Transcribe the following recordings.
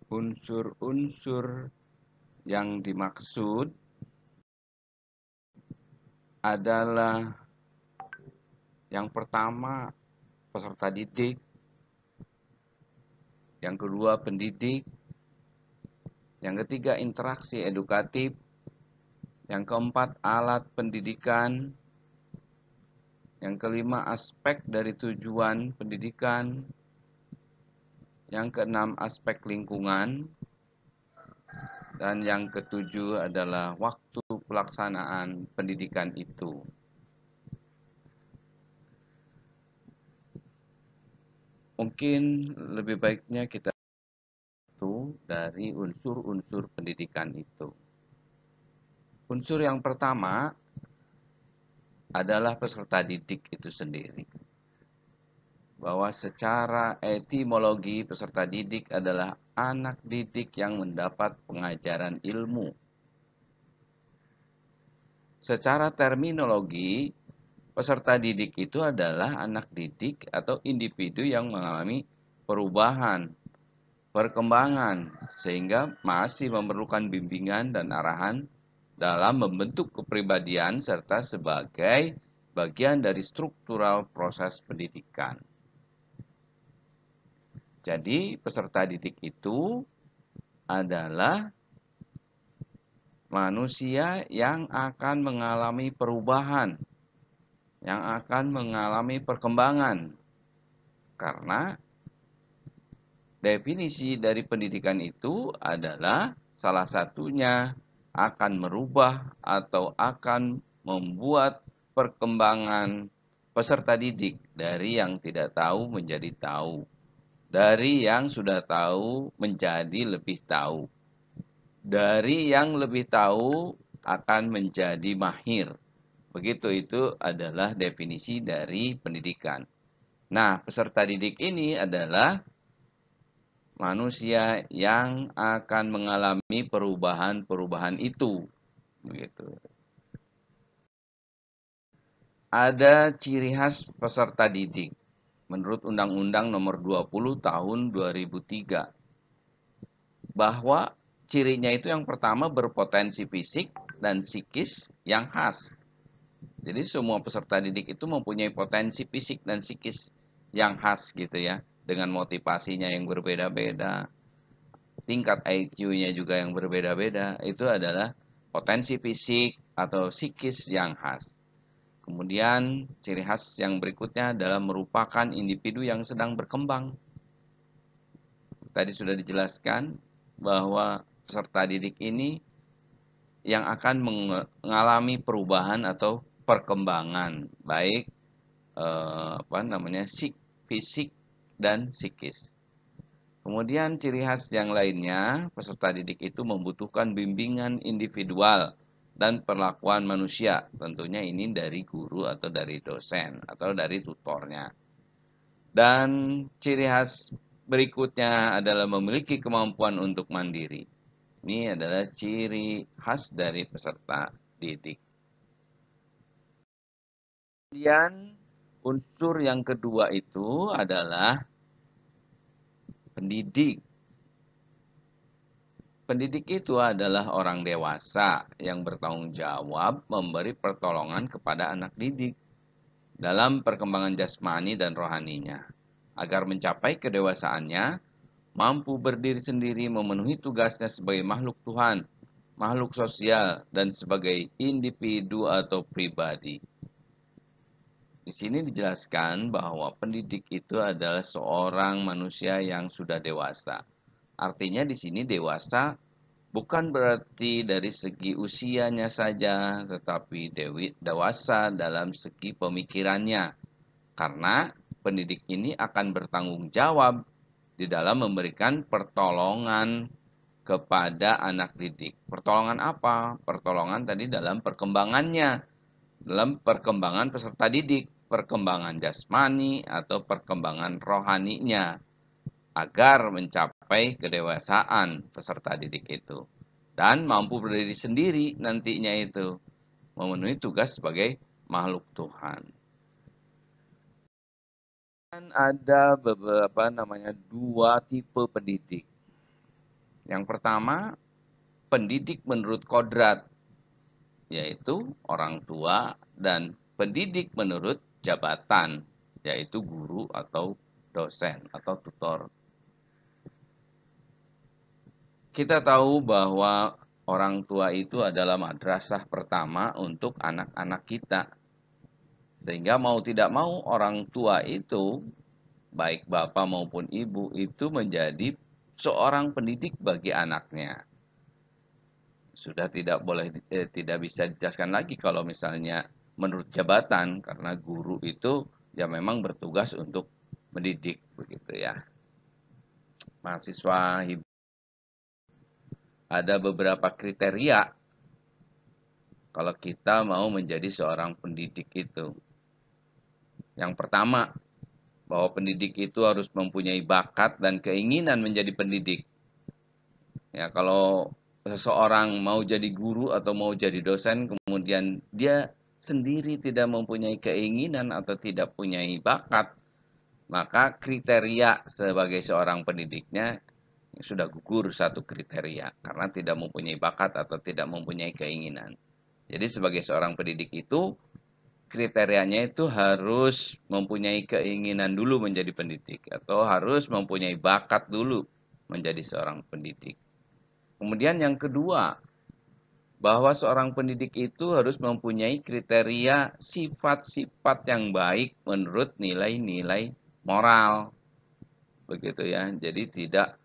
Unsur-unsur yang dimaksud adalah yang pertama peserta didik, yang kedua pendidik, yang ketiga interaksi edukatif, yang keempat alat pendidikan, yang kelima aspek dari tujuan pendidikan, yang keenam aspek lingkungan, dan yang ketujuh adalah waktu pelaksanaan pendidikan itu. Mungkin lebih baiknya kita itu dari unsur-unsur pendidikan itu. Unsur yang pertama adalah peserta didik itu sendiri. Bahwa secara etimologi peserta didik adalah anak didik yang mendapat pengajaran ilmu. Secara terminologi, peserta didik itu adalah anak didik atau individu yang mengalami perubahan, perkembangan, sehingga masih memerlukan bimbingan dan arahan dalam membentuk kepribadian serta sebagai bagian dari struktural proses pendidikan. Jadi peserta didik itu adalah manusia yang akan mengalami perubahan, yang akan mengalami perkembangan. Karena definisi dari pendidikan itu adalah salah satunya akan merubah atau akan membuat perkembangan peserta didik dari yang tidak tahu menjadi tahu. Dari yang sudah tahu menjadi lebih tahu. Dari yang lebih tahu akan menjadi mahir. Begitu, itu adalah definisi dari pendidikan. Nah, peserta didik ini adalah manusia yang akan mengalami perubahan-perubahan itu. Begitu. Ada ciri khas peserta didik menurut Undang-Undang Nomor 20 Tahun 2003. Bahwa cirinya itu yang pertama berpotensi fisik dan psikis yang khas. Jadi semua peserta didik itu mempunyai potensi fisik dan psikis yang khas gitu ya. Dengan motivasinya yang berbeda-beda. Tingkat IQ-nya juga yang berbeda-beda. Itu adalah potensi fisik atau psikis yang khas. Kemudian ciri khas yang berikutnya adalah merupakan individu yang sedang berkembang. Tadi sudah dijelaskan bahwa peserta didik ini yang akan mengalami perubahan atau perkembangan baik fisik dan psikis. Kemudian ciri khas yang lainnya, peserta didik itu membutuhkan bimbingan individual dan perlakuan manusia. Tentunya ini dari guru atau dari dosen atau dari tutornya. Dan ciri khas berikutnya adalah memiliki kemampuan untuk mandiri. Ini adalah ciri khas dari peserta didik. Kemudian unsur yang kedua itu adalah pendidik. Pendidik itu adalah orang dewasa yang bertanggung jawab memberi pertolongan kepada anak didik dalam perkembangan jasmani dan rohaninya, agar mencapai kedewasaannya, mampu berdiri sendiri memenuhi tugasnya sebagai makhluk Tuhan, makhluk sosial, dan sebagai individu atau pribadi. Di sini dijelaskan bahwa pendidik itu adalah seorang manusia yang sudah dewasa. Artinya di sini dewasa bukan berarti dari segi usianya saja, tetapi dewasa dalam segi pemikirannya. Karena pendidik ini akan bertanggung jawab di dalam memberikan pertolongan kepada anak didik. Pertolongan apa? Pertolongan tadi dalam perkembangannya, dalam perkembangan peserta didik, perkembangan jasmani atau perkembangan rohaninya, agar mencapai kedewasaan peserta didik itu. Dan mampu berdiri sendiri nantinya itu, memenuhi tugas sebagai makhluk Tuhan. Dan ada dua tipe pendidik. Yang pertama, pendidik menurut kodrat, yaitu orang tua, dan pendidik menurut jabatan, yaitu guru atau dosen atau tutor. Kita tahu bahwa orang tua itu adalah madrasah pertama untuk anak-anak kita. Sehingga mau tidak mau orang tua itu, baik bapak maupun ibu, itu menjadi seorang pendidik bagi anaknya. Sudah tidak bisa dijelaskan lagi kalau misalnya menurut jabatan, karena guru itu ya memang bertugas untuk mendidik begitu ya. Mahasiswa, ada beberapa kriteria kalau kita mau menjadi seorang pendidik itu. Yang pertama, bahwa pendidik itu harus mempunyai bakat dan keinginan menjadi pendidik. Ya, kalau seseorang mau jadi guru atau mau jadi dosen, kemudian dia sendiri tidak mempunyai keinginan atau tidak punya bakat, maka kriteria sebagai seorang pendidiknya sudah gugur satu kriteria karena tidak mempunyai bakat atau tidak mempunyai keinginan. Jadi sebagai seorang pendidik itu kriterianya itu harus mempunyai keinginan dulu menjadi pendidik atau harus mempunyai bakat dulu menjadi seorang pendidik. Kemudian yang kedua, bahwa seorang pendidik itu harus mempunyai kriteria sifat-sifat yang baik menurut nilai-nilai moral. Begitu ya. Jadi tidak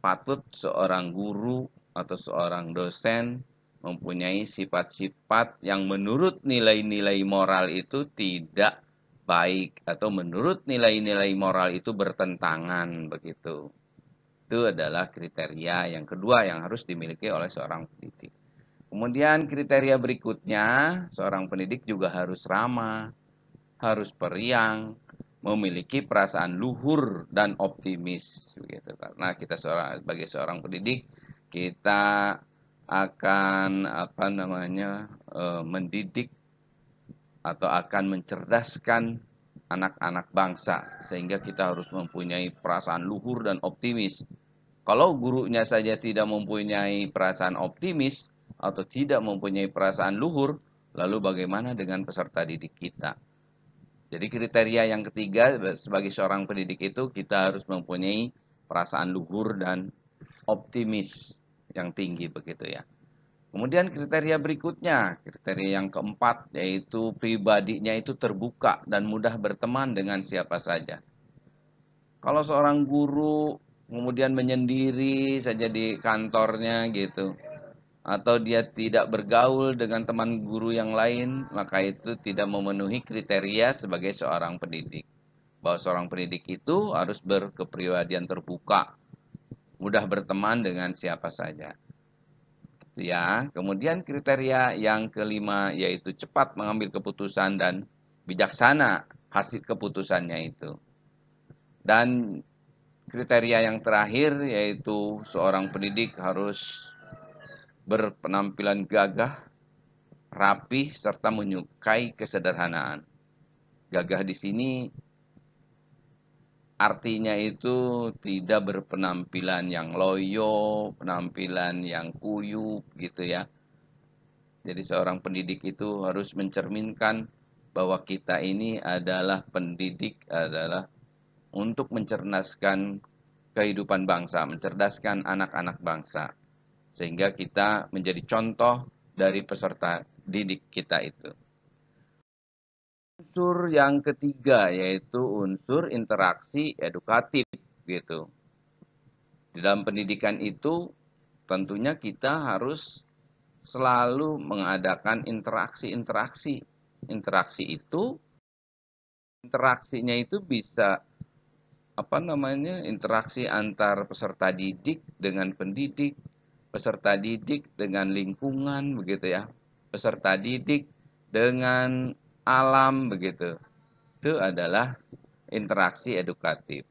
patut seorang guru atau seorang dosen mempunyai sifat-sifat yang menurut nilai-nilai moral itu tidak baik atau menurut nilai-nilai moral itu bertentangan begitu. Itu adalah kriteria yang kedua yang harus dimiliki oleh seorang pendidik. Kemudian kriteria berikutnya, seorang pendidik juga harus ramah, harus periang, memiliki perasaan luhur dan optimis begitu. Karena kita sebagai seorang pendidik, kita akan mendidik atau akan mencerdaskan anak-anak bangsa, sehingga kita harus mempunyai perasaan luhur dan optimis. Kalau gurunya saja tidak mempunyai perasaan optimis atau tidak mempunyai perasaan luhur, lalu bagaimana dengan peserta didik kita? Jadi kriteria yang ketiga sebagai seorang pendidik itu kita harus mempunyai perasaan luhur dan optimis yang tinggi begitu ya. Kemudian kriteria berikutnya, kriteria yang keempat, yaitu pribadinya itu terbuka dan mudah berteman dengan siapa saja. Kalau seorang guru kemudian menyendiri saja di kantornya gitu, atau dia tidak bergaul dengan teman guru yang lain, maka itu tidak memenuhi kriteria sebagai seorang pendidik. Bahwa seorang pendidik itu harus berkepribadian terbuka, mudah berteman dengan siapa saja. Ya, kemudian kriteria yang kelima yaitu cepat mengambil keputusan dan bijaksana hasil keputusannya itu. Dan kriteria yang terakhir yaitu seorang pendidik harus berpenampilan gagah, rapih, serta menyukai kesederhanaan. Gagah di sini artinya itu tidak berpenampilan yang loyo, penampilan yang kuyup gitu ya. Jadi seorang pendidik itu harus mencerminkan bahwa kita ini adalah pendidik, adalah untuk mencerdaskan kehidupan bangsa, mencerdaskan anak-anak bangsa. Sehingga kita menjadi contoh dari peserta didik kita itu. Unsur yang ketiga yaitu unsur interaksi edukatif gitu. Di dalam pendidikan itu tentunya kita harus selalu mengadakan interaksi-interaksi. Interaksinya itu bisa interaksi antar peserta didik dengan pendidik, peserta didik dengan lingkungan begitu ya. Peserta didik dengan alam begitu. Itu adalah interaksi edukatif.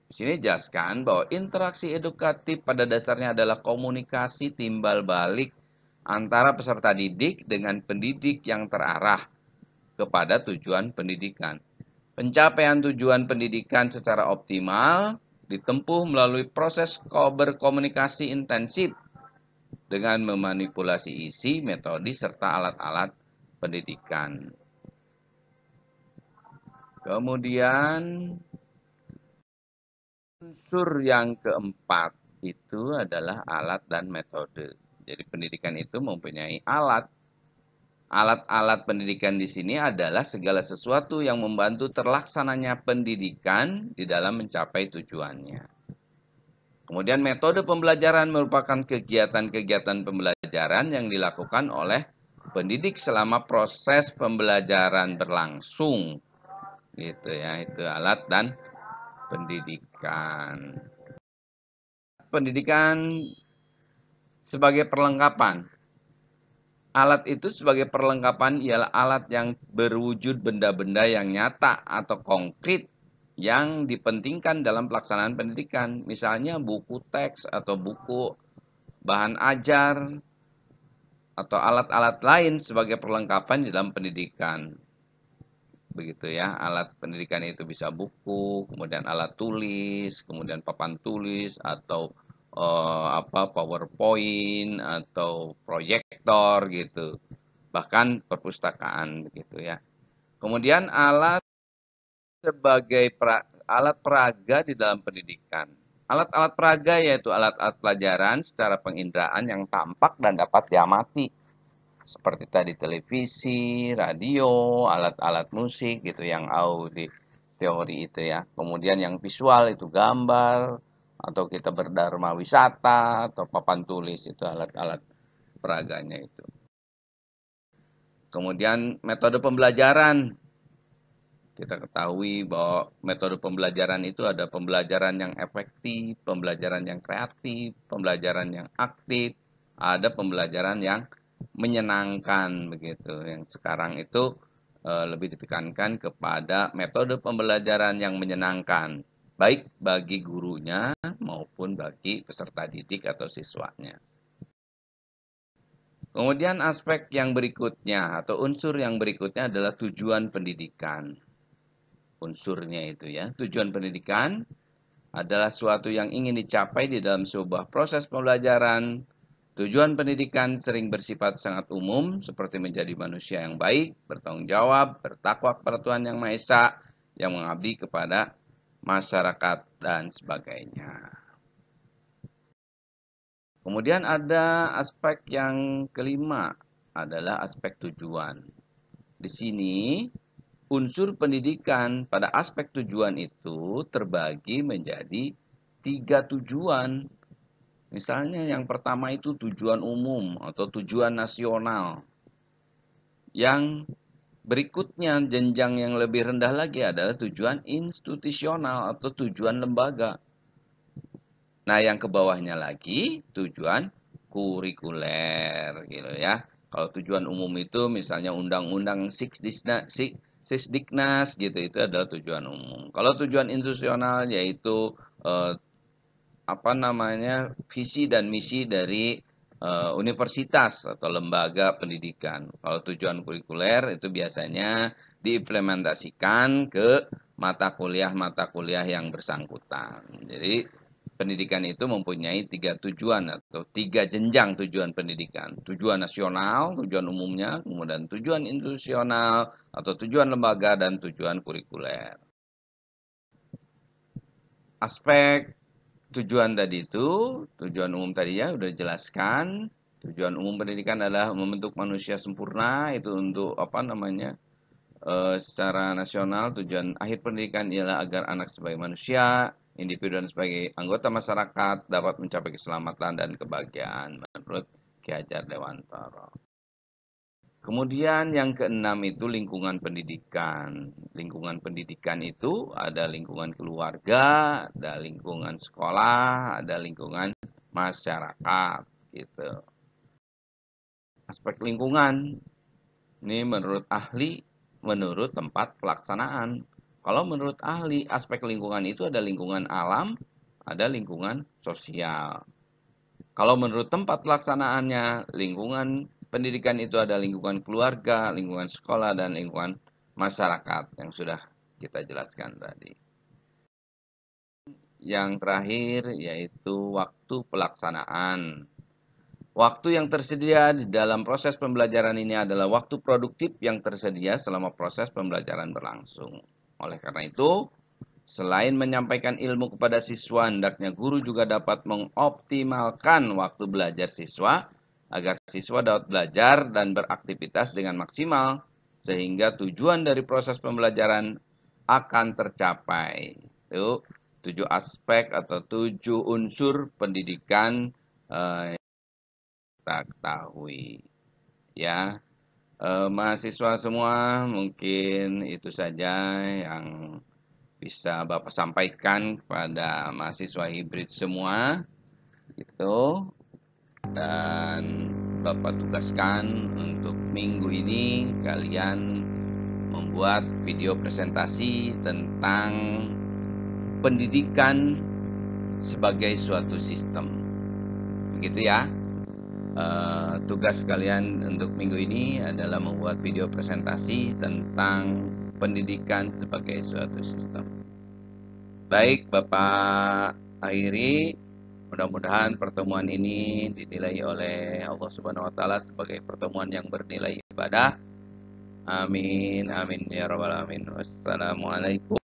Di sini jelaskan bahwa interaksi edukatif pada dasarnya adalah komunikasi timbal balik antara peserta didik dengan pendidik yang terarah kepada tujuan pendidikan. Pencapaian tujuan pendidikan secara optimal ditempuh melalui proses berkomunikasi intensif dengan memanipulasi isi, metode, serta alat-alat pendidikan. Kemudian unsur yang keempat itu adalah alat dan metode. Jadi pendidikan itu mempunyai alat. Alat-alat pendidikan di sini adalah segala sesuatu yang membantu terlaksananya pendidikan di dalam mencapai tujuannya. Kemudian metode pembelajaran merupakan kegiatan-kegiatan pembelajaran yang dilakukan oleh pendidik selama proses pembelajaran berlangsung. Gitu ya, itu alat dan pendidikan. Pendidikan sebagai perlengkapan. Alat itu sebagai perlengkapan ialah alat yang berwujud benda-benda yang nyata atau konkret yang dipentingkan dalam pelaksanaan pendidikan. Misalnya buku teks atau buku bahan ajar atau alat-alat lain sebagai perlengkapan di dalam pendidikan. Begitu ya, alat pendidikan itu bisa buku, kemudian alat tulis, kemudian papan tulis atau PowerPoint atau proyektor gitu. Bahkan perpustakaan begitu ya. Kemudian alat sebagai alat peraga di dalam pendidikan. Alat-alat peraga yaitu alat-alat pelajaran secara penginderaan yang tampak dan dapat diamati. Seperti tadi televisi, radio, alat-alat musik gitu yang audi teori itu ya. Kemudian yang visual itu gambar atau kita berdharma wisata atau papan tulis itu alat-alat peraganya itu. Kemudian metode pembelajaran. Kita ketahui bahwa metode pembelajaran itu ada pembelajaran yang efektif, pembelajaran yang kreatif, pembelajaran yang aktif, ada pembelajaran yang menyenangkan begitu. Yang sekarang itu lebih ditekankan kepada metode pembelajaran yang menyenangkan, baik bagi gurunya maupun bagi peserta didik atau siswanya. Kemudian aspek yang berikutnya atau unsur yang berikutnya adalah tujuan pendidikan. Unsurnya itu ya. Tujuan pendidikan adalah suatu yang ingin dicapai di dalam sebuah proses pembelajaran. Tujuan pendidikan sering bersifat sangat umum, seperti menjadi manusia yang baik, bertanggung jawab, bertakwa kepada Tuhan Yang Maha Esa, yang mengabdi kepada masyarakat, dan sebagainya. Kemudian ada aspek yang kelima, adalah aspek tujuan. Di sini unsur pendidikan pada aspek tujuan itu terbagi menjadi 3 tujuan. Misalnya yang pertama itu tujuan umum atau tujuan nasional. Yang berikutnya jenjang yang lebih rendah lagi adalah tujuan institusional atau tujuan lembaga. Nah yang ke bawahnya lagi tujuan kurikuler gitu ya. Kalau tujuan umum itu misalnya undang-undang Sisdiknas gitu itu adalah tujuan umum. Kalau tujuan institusional yaitu visi dan misi dari universitas atau lembaga pendidikan. Kalau tujuan kurikuler itu biasanya diimplementasikan ke mata kuliah yang bersangkutan. Jadi pendidikan itu mempunyai 3 tujuan atau 3 jenjang tujuan pendidikan. Tujuan nasional, tujuan umumnya, kemudian tujuan institusional atau tujuan lembaga, dan tujuan kurikuler. Aspek tujuan tadi itu, tujuan umum tadi ya sudah dijelaskan. Tujuan umum pendidikan adalah membentuk manusia sempurna, itu untuk secara nasional. Tujuan akhir pendidikan ialah agar anak sebagai manusia, individu dan sebagai anggota masyarakat dapat mencapai keselamatan dan kebahagiaan menurut Ki Hajar Dewantara. Kemudian yang keenam itu lingkungan pendidikan. Lingkungan pendidikan itu ada lingkungan keluarga, ada lingkungan sekolah, ada lingkungan masyarakat gitu. Aspek lingkungan ini menurut ahli, menurut tempat pelaksanaan. Kalau menurut ahli, aspek lingkungan itu ada lingkungan alam, ada lingkungan sosial. Kalau menurut tempat pelaksanaannya, lingkungan pendidikan itu ada lingkungan keluarga, lingkungan sekolah, dan lingkungan masyarakat yang sudah kita jelaskan tadi. yang terakhir yaitu waktu pelaksanaan. Waktu yang tersedia di dalam proses pembelajaran ini adalah waktu produktif yang tersedia selama proses pembelajaran berlangsung. Oleh karena itu, selain menyampaikan ilmu kepada siswa, hendaknya guru juga dapat mengoptimalkan waktu belajar siswa agar siswa dapat belajar dan beraktivitas dengan maksimal sehingga tujuan dari proses pembelajaran akan tercapai. Itu 7 aspek atau 7 unsur pendidikan kita ketahui. Ya, mahasiswa semua, mungkin itu saja yang bisa Bapak sampaikan kepada mahasiswa hibrid semua, gitu. Dan Bapak tugaskan untuk minggu ini kalian membuat video presentasi tentang pendidikan sebagai suatu sistem. Begitu ya. Tugas kalian untuk minggu ini adalah membuat video presentasi tentang pendidikan sebagai suatu sistem. Baik, Bapak akhiri. Mudah-mudahan pertemuan ini dinilai oleh Allah Subhanahu wa taala sebagai pertemuan yang bernilai ibadah. Amin amin ya rabbal alamin. Wassalamualaikum.